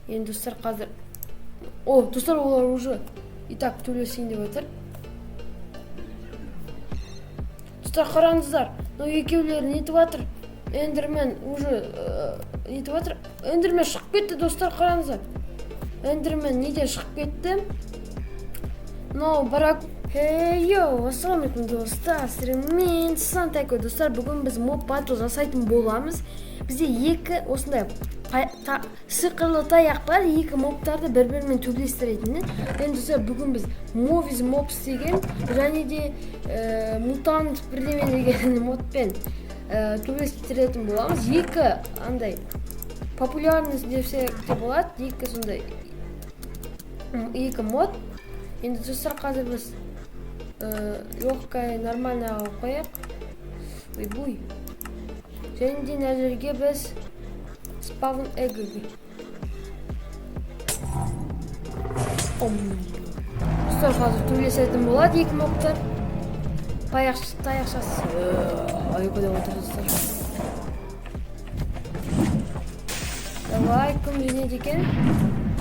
Енді достар қазір достар олар уже и так төлесейін деп отыр. Достар қараңыздар, екеулері нетіп жатыр. Эндермен уже нетіп жатыр. Эндермен шығып кетті достар, қараңыздар. Эндермен неден шығып кетті. Барак. Ассалаумалейкум достар, мен Сантайко. Достар, бүгін біз моб батл жасайтын боламыз. Бізде екі осындай сиқырлы таяқ бар, екі мобтарды бір-бірімен төбелестіретін. Енді достар, бүгін біз Movies Mobs деген және де мутант бірдеме деген модпен төбелестіретін боламыз. Екі андай популярность десе болады, екі сондай екі мод. Енді достар, қазір біз легкая нормальныйға қояқ. Буй. Және де нәзірге біз спавн эгігі. Достар, қазір төбелесетін болады екі мобтар. Таяқшасы айқыда отыр достар. Давай, кім жинеді екен?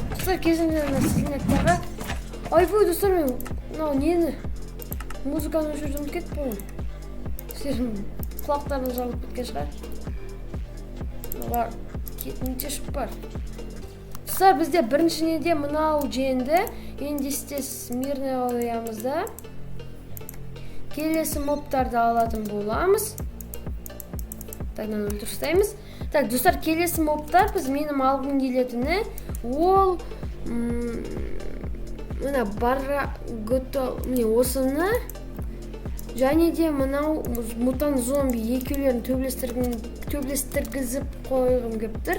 Достар, кезінде сілінеттіға. Айбой, достар, мен нені? Музыканы жүрдім кетті ғой. Сіздердің құлақтарына жалып кеткен шығар. Олар кетінше шып бар. Достар, бізде бірінші неде мынау жеңді. Енді істес мирный қоямызда. Келесі мобтарды алатын боламыз. Тағынан өлтірістаймыз. Так, достар, келесі мобтар біз менің алғым келетіні. Ол мына барра готов, міне осыны және де мынау мутант зомби екеулерін төбелестіргізіп қойғым келіп тұр.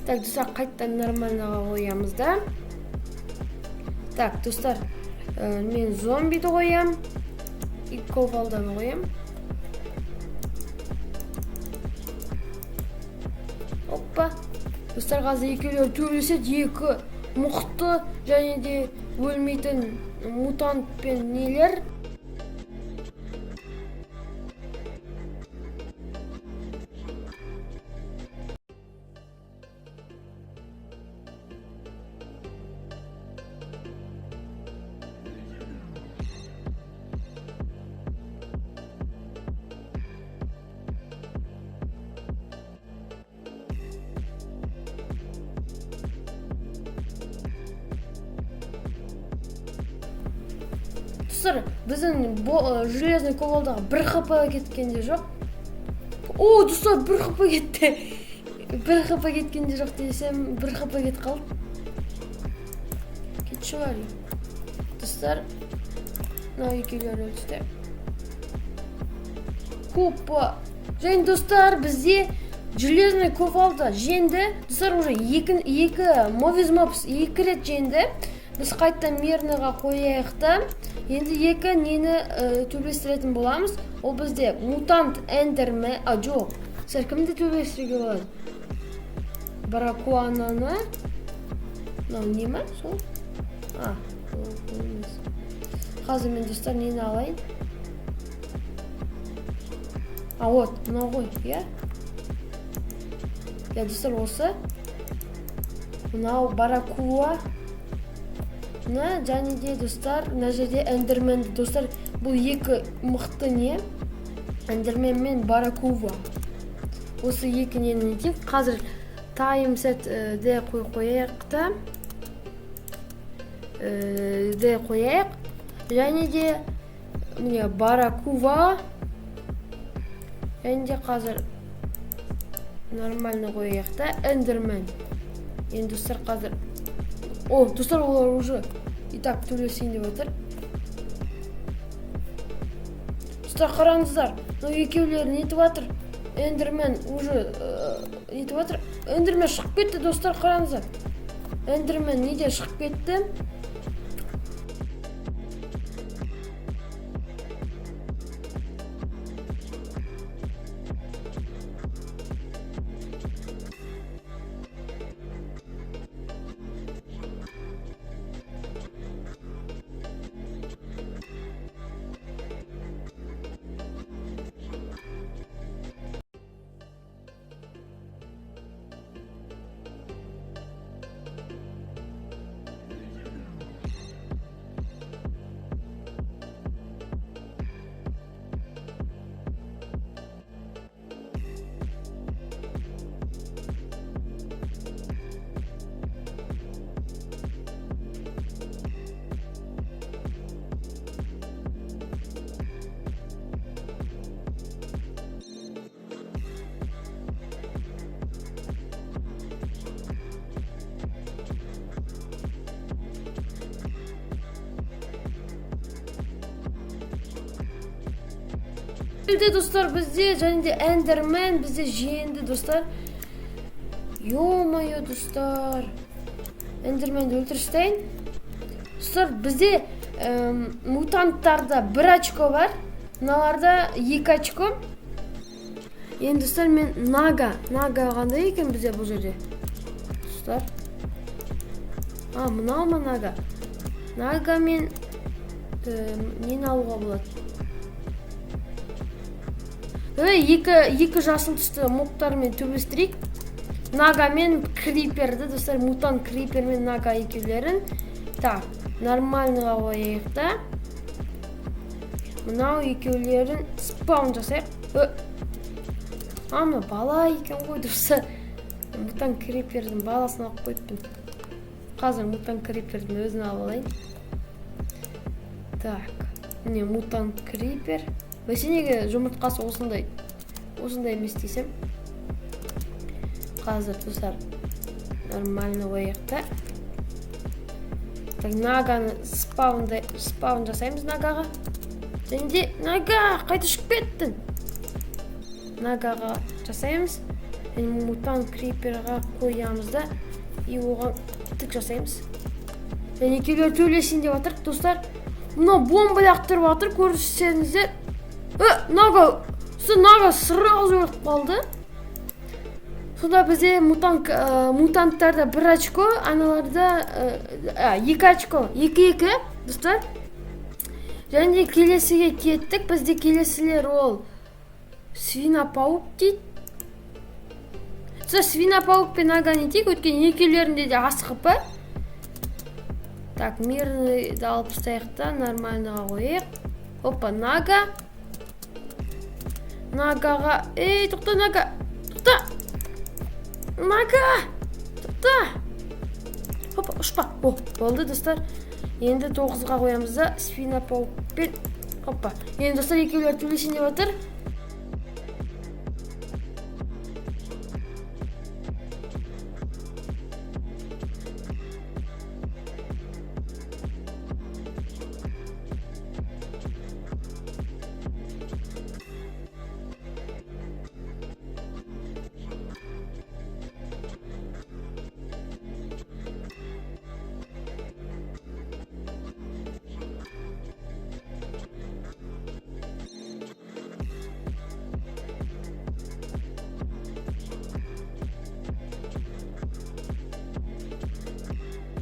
Так, достар, қайттан нормальныйға қоямыз да. Так, достар, мен зомбиді қоям и ковалданы қоям. Оппа. Достар, қазір екеулер төбелеседі, екі мұқты және де өлмейтін мутант пен нелер. Достар, біздің железный ковалдағы бір хп кеткенде жоқ. Достар, бір хп кетті. Бір хп кеткенде жоқ десем, бір хп кет қалды. Кетші бар. Достар, екеулер өлісті. Хоппа. Және достар, бізде железный ковалда жеңді. Достар, уже екі Movies Mobs екі рет жеңді. Біз қайттан мирныйға қояйықта. Енді екі нені төбелестіретін боламыз. Ол бізде мутант эндермен, жоқ. Сәр кімді төбелестіруге болады? Баракуананы. Не ма? Сол? Қазір мен достар нені алайын? Вот, мынау ғой, е? Достар, осы. Мынау баракуа. Және де достар, мына жерде эндерменді. Достар, бұл екі мықты не? Эндермен мен баракува. Осы екі нені нетейік. Қазір таймсет де қойяқта. Де қойяқ. Және де міне баракува. Және де қазір нормальны қойяқта. Эндермен. Енді достар, қазір достар, олар уже и так төлесейін деп отыр. Достар, қараңыздар, екеулері нетіп жатыр. Эндермен уже нетіп жатыр. Эндермен шығып кетті, достар, қараңыздар. Эндермен неден шығып кетті. Достар, бізде және де эндермен бізде жеңді достар. Ё-моё достар, эндерменді өлтірістейін. Достар, бізде мутанттарда 1 очко бар, мыналарда 2 очко. Енді достар, мен Нага қандай екен бізде бұл жерде? Достар, мынау ма Нага? Нага мен нені алуға болады? Екі жасыл түсті моптармен төбестірейік. Нага мен Криперді, достар, мутант Крипер мен Нага екеулерін. Так, нормальныға қойайық та. Мынау екеулерін спаун жасайық. Мына бала екен ғой, достар. Мутант Крипердің баласын алып қойыппын. Қазір мутант Крипердің өзін алып алайын. Так, міне мутант Крипер. Бәсенеге жұмыртқасы осындай емес дейсем. Қазір достар нормально қойықта. Так, Наганы спаун жасаймыз Нагаға. Және де Нага қайта шығып кеттің. Нагаға жасаймыз. Және мутант Криперға қоямыз да. И оған тік жасаймыз. Және екеулер төлесін деп атыр, достар. Мына бомба яқтырып атыр, көрсеңіздер. Нага сырағы өліп қалды. Сонда бізде мутанттарда 1 очко, аналарда 2 очко, 2-2, достар. Және де келесіге кеттік. Бізде келесілер ол свинопаук дейді. Свинопаук пен Наганы етейік, өткен екеулерінде де асықып бар. Так, мирныйды алып ұстайықта, нормальныға қойық. Опа, Нага. Нагаға, тоқта Нага, тоқта. Нага, тоқта. Опа, ұшпа. Болды достар. Енді 9-ға қоямыз да, свинопаук пен. Опа, енді достар екеулер төлесін деп отыр.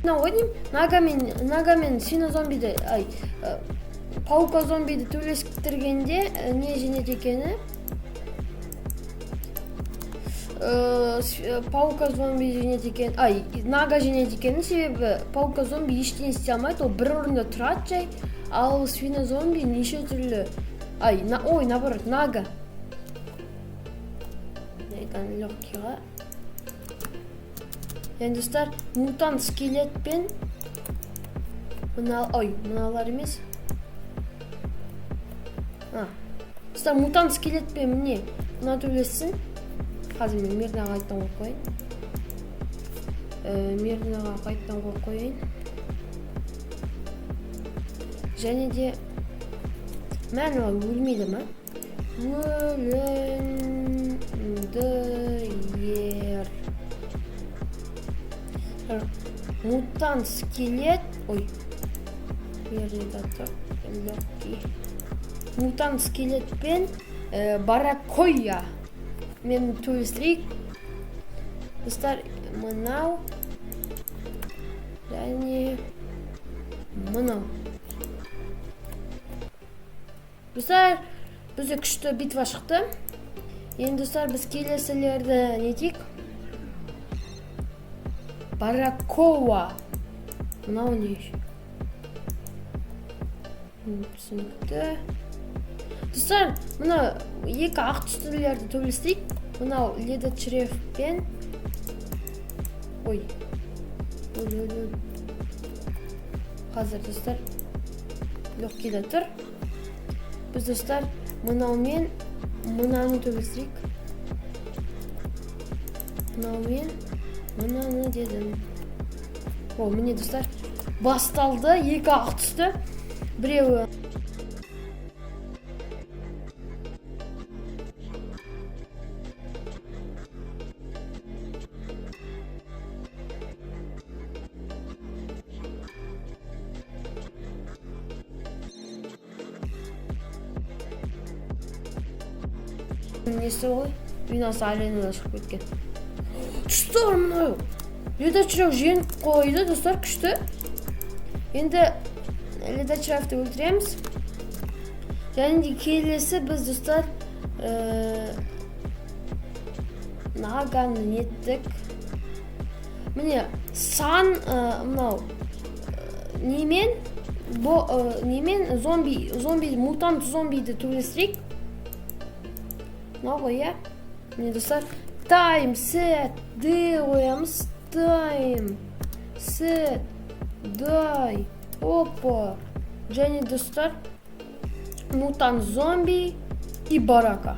Ойнайым, Нага мен свинозомбиді, паука зомбиді төлескіктіргенде не женеді екені? Паука зомби женеді екен, Нага женеді екені, себебі паука зомби ештен істей алмайды, ол бір орында тұрады жай, ал свинозомби неше түрлі, наоборот, Нага. Найдан легкиға. Енді достар, мутант скелет пен мыналар емес. Достар, мутант скелет пен міне мына төлесін. Қазір мен Мирнаға қайттан қойып қойын. Және де мәні өлмейді ма? Өлінді ер. Мутант скелет, мутант скелет пен баракоя мен төлестірейік. Достар, мынау және мынау. Достар, бізде күшті битва шықты. Енді достар, біз келесілерді нетейік. Баракоа. Мынау не? Түсінікті. Достар, мына екі ақ түстілерді төлестейік. Мынау леді чрев пен. Қазір достар, легкейді тұр. Біз достар, мынау мен мынаны төлестейік. Мынау мен мынаны дедім. Міне достар, басталды, екі ақ түсті. Біреуі несі ғой бинасы айналып шығып кеткен. Достар, мынау ледочырау жеңіп қойды, достар, күшті. Енді ледочыравты өлтіреміз. Және де келесі біз, достар, наганы неттік. Міне сан мынау немен зомби, мутант зомбиді төбелестірейік. Мынау ғой, иә. Міне, достар, тайм, сет, д қоямыз. Тайм, сет, дай. Опа. Және, достар, мутант зомби и барака.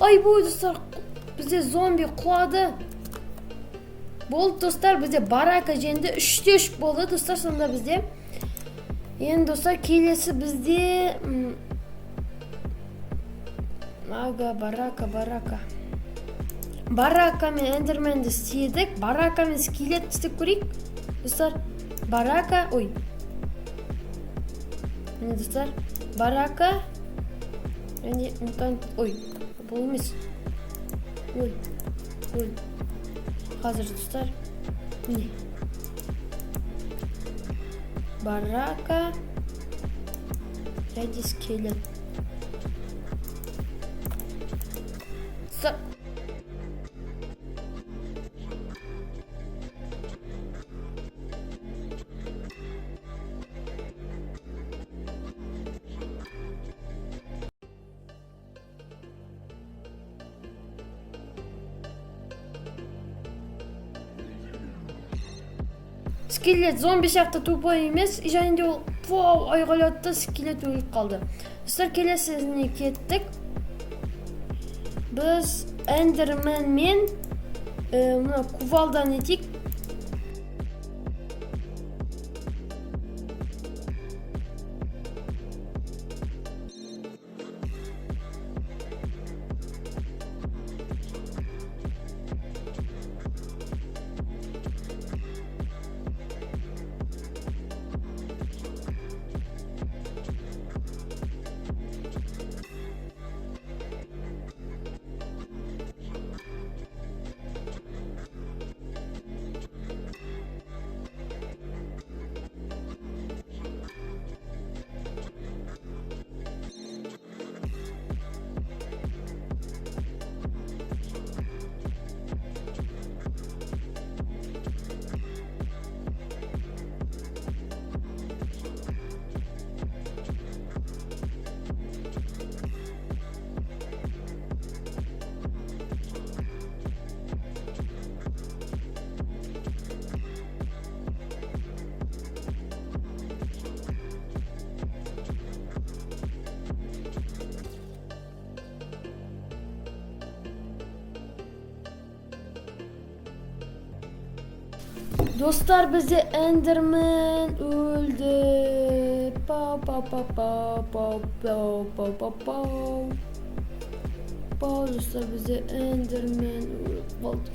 Ай бой, достар, бізде зомби құлады. Болды, достар, бізде барака жеңді. 3-3 болды, достар, сонда бізде. Енді, достар, келесі бізде барака мен эндерменді істедік. Барака мен скелет істеп көрейік. Достар, барака, ой. Міне, достар, барака және мутант, ой. Бұл емес. Ой. Қазір, достар. Міне. Барака. Және скелет. Достар. Скелет зомби сияқты тупой емес, және де ол айғайлады, скелет өліп қалды. Достар, келесіне кеттік. Біз эндермен мен кувалдан етейік. Достар, бізде эндермен өлді. Пау пау пау пау пау пау пау пау пау. Пау, достар, бізде эндермен өліп қалды.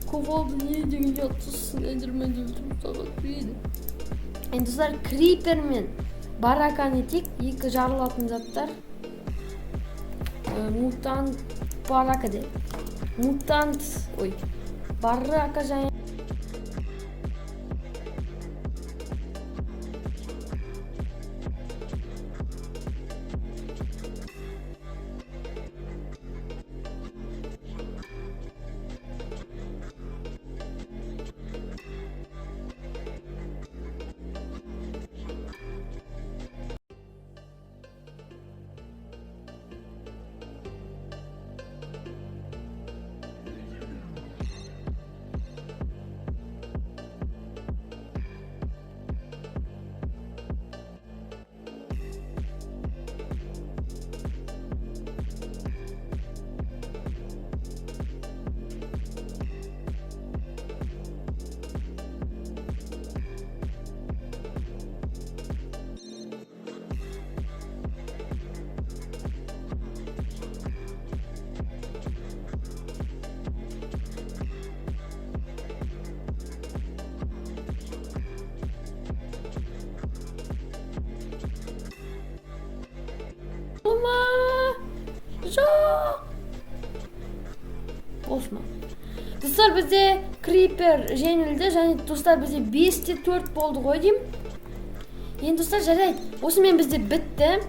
Ковалды не деген жатсың, эндермен өлтіріп сағат бейді. Енді достар, крипер мен бараканы тек екі жарылатын заттар. Мутант барака де. Мутант, барака және жоқ. Осма. Достар, бізде крипер жеңілді, және достар бізде 5-те 4 болды ғой деймін. Енді достар, жарайды. Осымен бізде бітті.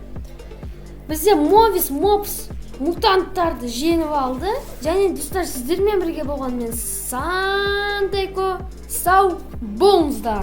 Бізде мопс мутанттарды жеңіп алды. Және достар, сіздермен бірге болған мен Сантайко. Сау болыңыздар.